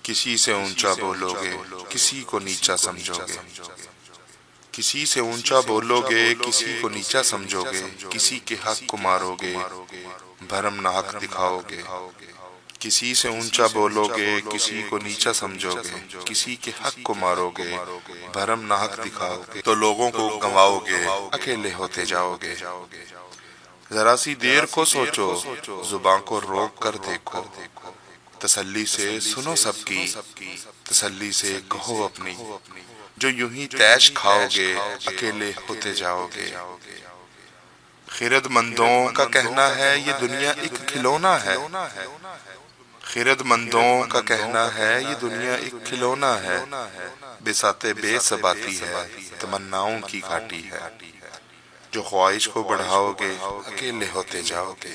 کسی سے اونچا بولو گے کسی کو نیچا سمجھو گے، کسی سے اونچا بولو گے کسی کو نیچا سمجھو گے، کسی کے حق کو مارو گے بھرم نہ حق دکھاؤ گے، کسی سے اونچا بولو گے کسی کو نیچا سمجھو گے، کسی کے حق کو مارو گے بھرم نہ حق دکھاؤ گے، تو لوگوں کو گنواؤ گے اکیلے ہوتے جاؤ گے۔ ذرا سی دیر کو سوچو زباں کو روک کر دیکھو، تسلی سے سنو سب کی تسلی سے کہو اپنی، جو یوں ہی تیش کھاؤ گے اکیلے ہوتے جاؤ گے۔ خرد مندوں کا کہنا ہے یہ دنیا ایک کھلونا ہے، خرد مندوں کا کہنا ہے یہ دنیا ایک کھلونا ہے، بساتے بے ثباتی ہے تمناؤں کی گھاٹی ہے، جو خواہش کو بڑھاؤ گے اکیلے ہوتے جاؤ گے۔